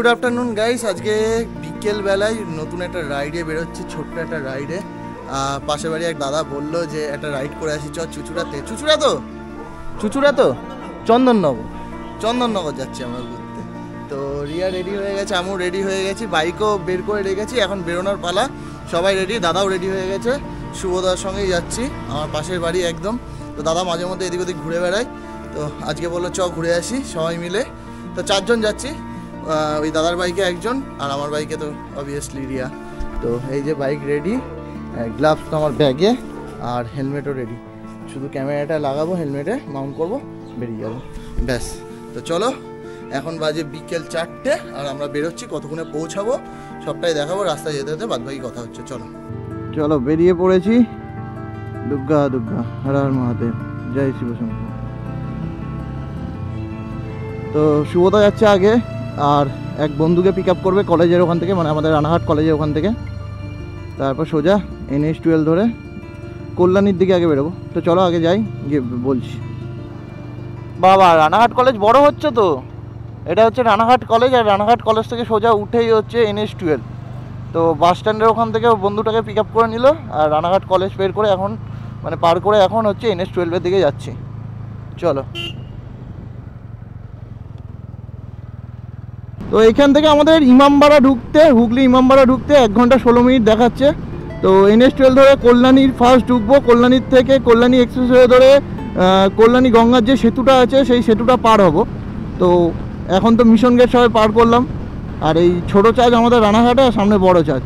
Good afternoon guys. আজকে বিকেল বেলায় নতুন একটা রাইডে বেরোচ্ছি, ছোট্ট একটা রাইডে। পাশের বাড়ি এক দাদা বললো যে একটা রাইড করে আসি, চুচুড়াতে। চুচুড়া তো চন্দননগর যাচ্ছি আমরা ঘুরতে। তো রিয়া রেডি হয়ে গেছে, আমিও রেডি হয়ে গেছি, বাইকও বের করে রেখেছি, এখন বেরোনোর পালা। সবাই রেডি, দাদাও রেডি হয়ে গেছে। শুভদার সঙ্গেই যাচ্ছি, আমার পাশের বাড়ি একদম। তো দাদা মাঝে মধ্যে এদিক ওদিক ঘুরে বেড়ায়, তো আজকে বললো চ ঘুরে আসি সবাই মিলে। তো 4 জন যাচ্ছি, ওই দাদার বাইকে একজন, আর আমার বাইকে তো অবভিয়াসলি রিয়া। তো এই যে বাইক রেডি, গ্লাভস তো আমার ব্যাগে, আর হেলমেটও রেডি। শুধু ক্যামেরাটা লাগাবো, হেলমেটে মাউন্ট করবো, বেরিয়ে যাবো, ব্যাস। তো চলো, এখন বাজে বিকেল 4টে, আর আমরা বেরোচ্ছি। কতক্ষণে পৌঁছাবো সবটাই দেখাবো, রাস্তায় যেতে যেতে বাদবাকি কথা হচ্ছে। চলো চলো, বেরিয়ে পড়েছি। দুর্গা দুর্গা, হর হর মহাদেব, জয় শিবশঙ্কর। তো শুভদা যাচ্ছে আগে, আর এক বন্ধুকে পিক আপ করবে কলেজের ওখান থেকে, মানে আমাদের রানাঘাট কলেজের ওখান থেকে। তারপর সোজা NH-12 ধরে কল্যাণীর দিকে আগে বেরোবো। তো চলো আগে যাই, গিয়ে বলছি। বাবা, রানাঘাট কলেজ বড় হচ্ছে তো। এটা হচ্ছে রানাঘাট কলেজ, আর রানাঘাট কলেজ থেকে সোজা উঠেই হচ্ছে NH-12। তো বাস স্ট্যান্ডের ওখান থেকে বন্ধুটাকে পিক আপ করে নিল, আর রানাঘাট কলেজ বের করে এখন মানে পার করে এখন হচ্ছে NH-12 এর দিকে যাচ্ছি। চলো। তো এইখান থেকে আমাদের ইমামবাড়া ঢুকতে, হুগলি ইমামবাড়া ঢুকতে 1 ঘন্টা 16 মিনিট দেখাচ্ছে। তো NH-12 ধরে কল্যাণীর ফার্স্ট ঢুকবো, কল্যাণীর থেকে কল্যাণী এক্সপ্রেসওয়ে ধরে কল্যাণী গঙ্গার যে সেতুটা আছে সেই সেতুটা পার হব। তো এখন তো মিশন গেট সবাই পার করলাম, আর এই ছোটো চার্জ আমাদের রানাঘাটে, আর সামনে বড় চার্জ।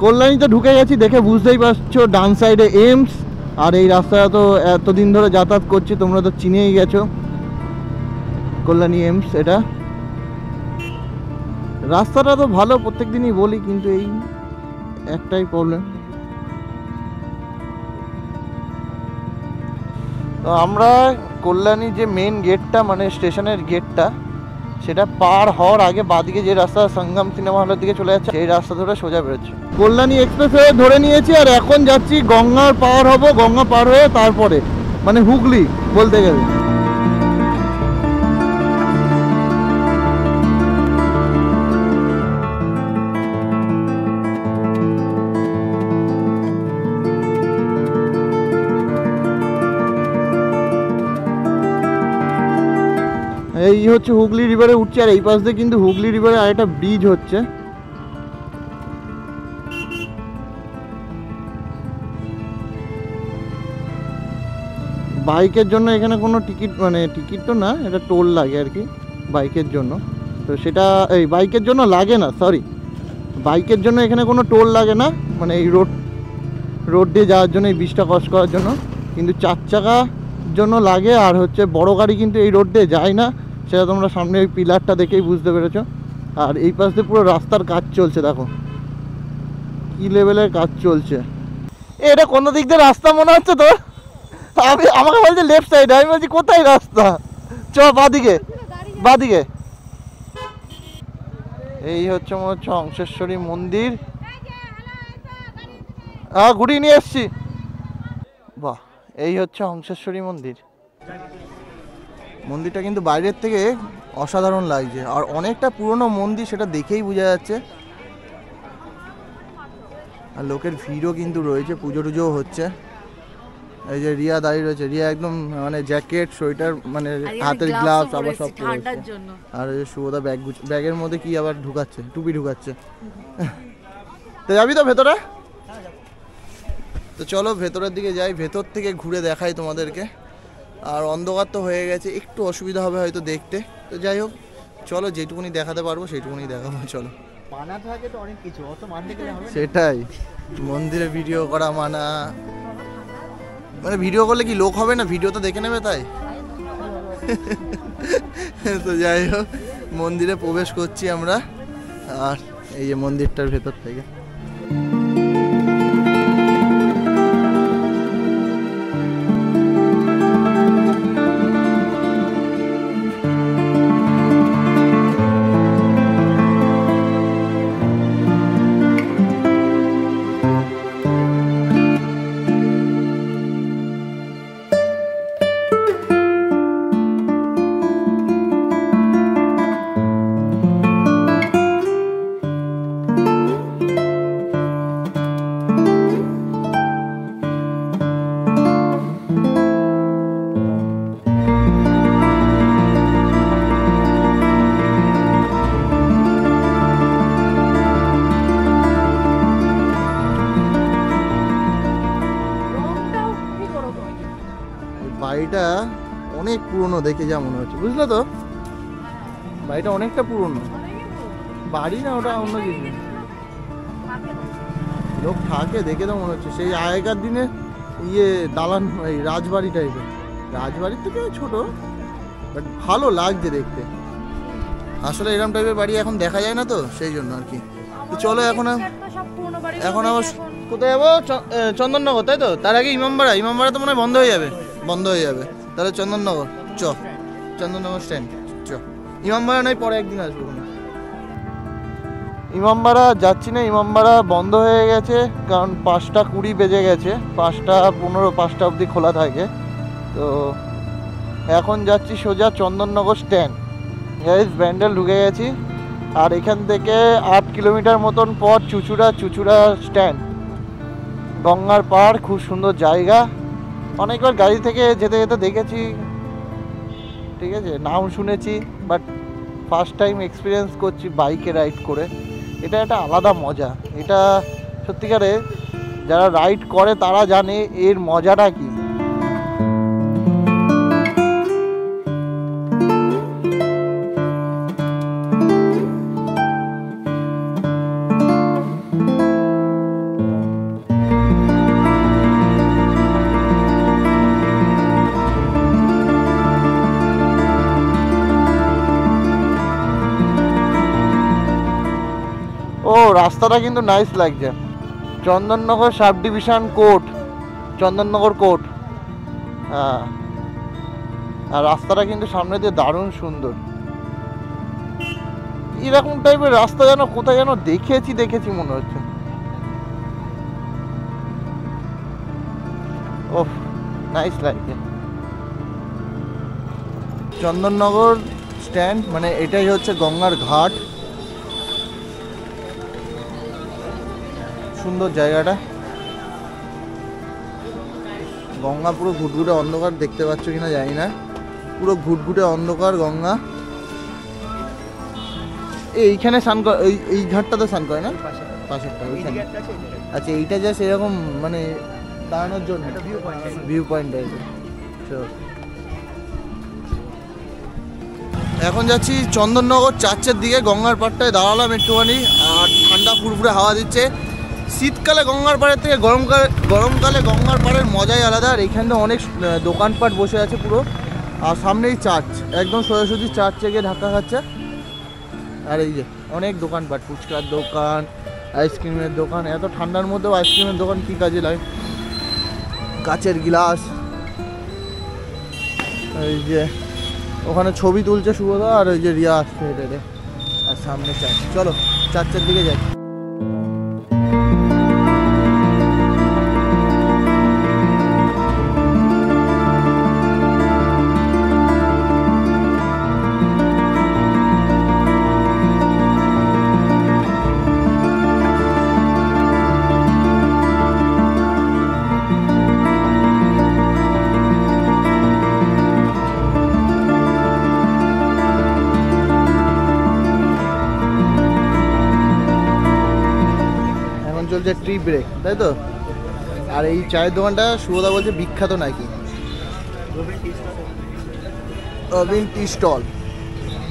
কল্যাণীতে ঢুকে গেছি, দেখে বুঝতেই পারছো ডান সাইডে এইমস। আর এই রাস্তাটা তো এতদিন ধরে যাতায়াত করছি, তোমরা তো চিনেই গেছো, কল্যাণী এইমস। এটা রাস্তাটা তো ভালো, প্রত্যেক দিনই বলি, কিন্তু এই একটাই প্রবলেম। তো আমরা কল্যাণী যে মেন গেটটা, মানে স্টেশনের গেটটা, সেটা পার হওয়ার আগে বাদিকে যে রাস্তা সঙ্গম সিনেমা হলের দিকে চলে যাচ্ছে, সেই রাস্তা ধরে সোজা বেরোচ্ছে। কল্যাণী এক্সপ্রেসওয়ে ধরে নিয়েছি, আর এখন যাচ্ছি গঙ্গার পার হব। গঙ্গা পার হয়ে তারপরে মানে হুগলি বলতে গেলে। এই হচ্ছে হুগলি রিভারে উঠছে, আর এই পাশ দিয়ে কিন্তু হুগলি রিভারে আরেকটা ব্রিজ হচ্ছে। বাইকের জন্য এখানে কোনো টিকিট, মানে টিকিট তো না, এটা টোল লাগে আর কি বাইকের জন্য। তো সেটা এই বাইকের জন্য লাগে না, সরি, বাইকের জন্য এখানে কোনো টোল লাগে না, মানে এই রোড দিয়ে যাওয়ার জন্য, এই ব্রিজটা ক্রস করার জন্য। কিন্তু 4 চাকার জন্য লাগে, আর হচ্ছে বড় গাড়ি কিন্তু এই রোড দিয়ে যায় না, সেটা তোমরা সামনে ওই পিলারটা দেখেই বুঝতে পেরেছো। আর এই পাশ দিয়ে পুরো রাস্তার কাজ চলছে, দেখো কি লেভেলের কাজ চলছে। এটা কোন দিক দিয়ে রাস্তা মনে হচ্ছে তো? আমাকে বলছে লেফট সাইড, আমি বলছি কোথায় রাস্তা, চ বাদিকে বাদিকে। এই হচ্ছে মনে হচ্ছে অংশেশ্বরী মন্দির। ঘুরিয়ে নিয়ে এসছি। বাহ, এই হচ্ছে অংশেশ্বরী মন্দির। মন্দিরটা কিন্তু বাইরের থেকে অসাধারণ লাগছে, আর অনেকটা পুরনো মন্দির, সেটা দেখেই বোঝা যাচ্ছে। আর লোকের ভিড়ও কিন্তু রয়েছে, পুজো টুজোও হচ্ছে। এই যে রিয়া দাঁড়িয়ে রয়েছে, রিয়া একদম মানে জ্যাকেট, সোয়েটার, মানে হাতের গ্লাভস আবার সব ঠান্ডার জন্য। আর ওই শুভদা ব্যাগের মধ্যে কি আবার ঢুকাচ্ছে, টুপি ঢুকাচ্ছে। তো যাবি তো ভেতরে? তো চলো ভেতরের দিকে যাই, ভেতর থেকে ঘুরে দেখাই তোমাদেরকে। আর অন্ধকার তো হয়ে গেছে, একটু অসুবিধা হবে হয়তো দেখতে। তো যাই হোক, চলো যেটুকুনি দেখাতে পারবো সেইটুকুনি দেখাবো। চলো, সেটাই, মন্দিরে ভিডিও করা মানা, মানে ভিডিও করলে কি লোক হবে না, ভিডিও তো দেখে নেবে তাই। তো যাই হোক, মন্দিরে প্রবেশ করছি আমরা। আর এই যে মন্দিরটার ভেতর থেকে বাড়িটা অনেক পুরনো দেখে যা মনে হচ্ছে, বুঝলে তো? বাড়িটা অনেকটা পুরনো। বাড়ি না, ওটা অন্য কিছু। লোক থাকে দেখে তো মনে হচ্ছে সেই আগেকার দিনে দালান, এই রাজবাড়ি টাইপের। রাজবাড়ির থেকে ছোট, বাট ভালো লাগছে দেখতে। আসলে এরকম টাইপের বাড়ি এখন দেখা যায় না, তো সেই জন্য আর কি। তো চলো এখন আবার কোথায় যাবো? চন্দননগর, তাই তো? তার আগে ইমামবাড়া। ইমামবাড়া তো মনে হয় বন্ধ হয়ে যাবে। তাহলে চন্দননগর চন্দননগর স্ট্যান্ড ইমামবাড়া নয়, পরে একদিন আসবো। ইমামবাড়া যাচ্ছি না, ইমামবাড়া বন্ধ হয়ে গেছে, কারণ 5:20 বেজে গেছে। 5:15, 5টা অবধি খোলা থাকে। তো এখন যাচ্ছি সোজা চন্দননগর স্ট্যান্ড। ব্যান্ডেল ঢুকে গেছি। আর এখান থেকে 8 কিলোমিটার মতন পর চুচুড়া স্ট্যান্ড। গঙ্গার পাড়, খুব সুন্দর জায়গা। অনেকবার গাড়ি থেকে যেতে যেতে দেখেছি, ঠিক আছে, নাম শুনেছি, বাট ফার্স্ট টাইম এক্সপিরিয়েন্স করছি বাইকে রাইড করে। এটা একটা আলাদা মজা। এটা সত্যিকারে যারা রাইড করে তারা জানে এর মজাটা কি। ও, রাস্তাটা কিন্তু নাইস লাগছে। Chandannagar sub division court, Chandannagar court. হ্যাঁ, আর রাস্তাটা কিন্তু সামনে দিয়ে দারুণ সুন্দর। এরকম টাইপের রাস্তা যেন কোথায় যেন দেখেছি মনে হচ্ছে। ওহ, নাইস লাগছে। চন্দননগর স্ট্যান্ড মানে এটাই হচ্ছে গঙ্গার ঘাট। সুন্দর জায়গাটা। গঙ্গা পুরো ঘুটঘুটে অন্ধকার, দেখতে পাচ্ছ কিনা জানি না, পুরো ঘুটঘুটে অন্ধকার গঙ্গা। এইখানে স্নান করে, এই ঘাটটাতে স্নান করে না? পাশেরটা ওইখানে। আচ্ছা, এইটা যা সেরকম মানে দাঁড়ানোর জন্য ভিউ পয়েন্ট টাইপের। এখন যাচ্ছি চন্দননগর চার্চের দিকে। গঙ্গার পাড়টায় দাঁড়ালাম একটুখানি, আর ঠান্ডা ফুরফুরে হাওয়া দিচ্ছে। শীতকালে গঙ্গার পাড়ের থেকে গরমকালে গঙ্গার পাড়ের মজাই আলাদা। আর এখানে অনেক দোকানপাট বসে আছে পুরো। আর সামনেই চার্চ, একদম সোজাসুজি চার্চে গিয়ে ধাক্কা খাচ্ছে। আর এই যে অনেক দোকানপাট, ফুচকার দোকান, আইসক্রিমের দোকান। এত ঠান্ডার মধ্যেও আইসক্রিমের দোকান কী কাজে লাগে। কাচের গ্লাস। এই যে ওখানে ছবি তুলছে শুভদা, আর ওই যে রিয়া আসছে হেঁটে। আর সামনে চার্চ। চলো চার্চের দিকে যাই। চলছে ট্রি ব্রেক, তাই তো? আর এই চায়ের দোকানটা শুভদা বলছে বিখ্যাত নাকি। Robin tea stall.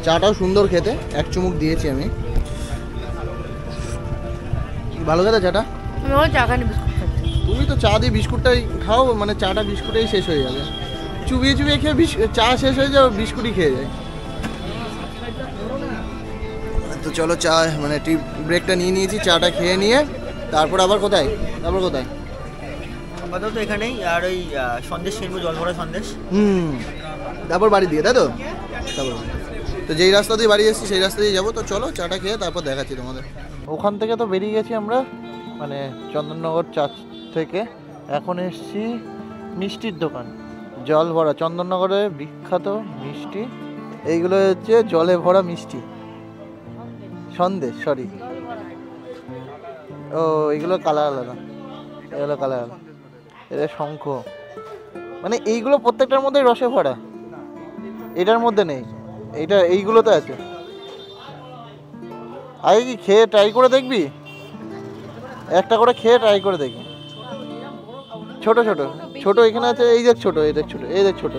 চাটাও সুন্দর খেতে, এক চুমুক দিয়েছি আমি। ভালো খেতে চাটা? তুমি তো চা দিয়ে বিস্কুটটাই খাও, মানে চাটা বিস্কুটেই শেষ হয়ে যাবে। চুবিয়ে খেয়ে চা শেষ হয়ে যাবে, বিস্কুটই খেয়ে যায়। তো চলো চা মানে টি ব্রেকটা নিয়ে নিয়েছি, চাটা খেয়ে নিয়ে তারপর আবার কোথায় আপাতত এখানেই, আর ওই সন্দেশ কিনবো, জল ভরা সন্দেশ। তারপর বাড়ি দিয়ে, তাই তো? তারপর তো যেই রাস্তা দিয়ে বাড়ি এসেছি সেই রাস্তা দিয়ে যাবো। তো চলো চাটা খেয়ে তারপর দেখাচ্ছি তোমাদের। ওখান থেকে তো বেরিয়ে গেছি আমরা, মানে চন্দননগর চার্চ থেকে। এখন এসছি মিষ্টির দোকান, জল ভরা, চন্দননগরের বিখ্যাত মিষ্টি। এইগুলো হচ্ছে জলে ভরা মিষ্টি, সন্দেশ, সরি। ও এইগুলো কালার আলাদা, এগুলো কালার আলাদা। এটা শঙ্খ, মানে এইগুলো প্রত্যেকটার মধ্যে রসে ভরা, এটার মধ্যে নেই, এইগুলোতে আছে। আগে কি খেয়ে ট্রাই করে দেখবি? একটা করে খেয়ে ট্রাই করে দেখবি। ছোট ছোট ছোট এখানে আছে, এই দেখ ছোট, এই দেখ ছোট, এই দেখ ছোট।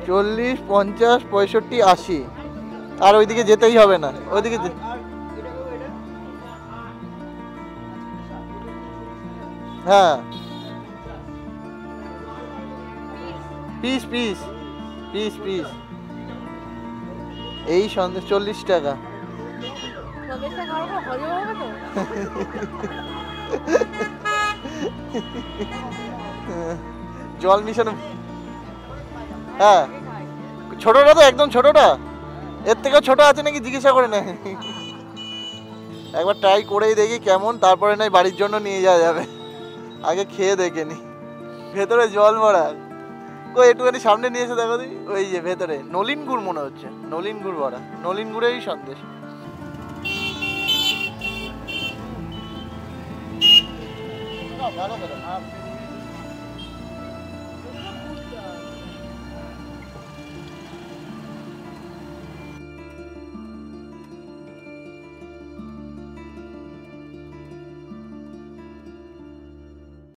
40, 50, 65, 80। আর ওইদিকে যেতেই হবে না, ওইদিকে হ্যাঁ, পিস পিস পিস পিস। এই সন্দেশ 40 টাকা। জল মিশানো। হ্যাঁ, ছোটটা তো একদম ছোটটা, এর থেকেও ছোট আছে নাকি জিজ্ঞাসা করে নেয়। একবার ট্রাই করেই দেখি কেমন, তারপরে নয় বাড়ির জন্য নিয়ে যাওয়া যাবে। আগে খেয়ে দেখে নি। ভেতরে জল ভরা, কই একটুখানি সামনে নিয়ে এসে দেখো দিই। ওই যে ভেতরে নলিন গুড় মনে হচ্ছে, নলিন গুড় ভরা, নলিন গুড়েরই সন্দেশ। ভালো করে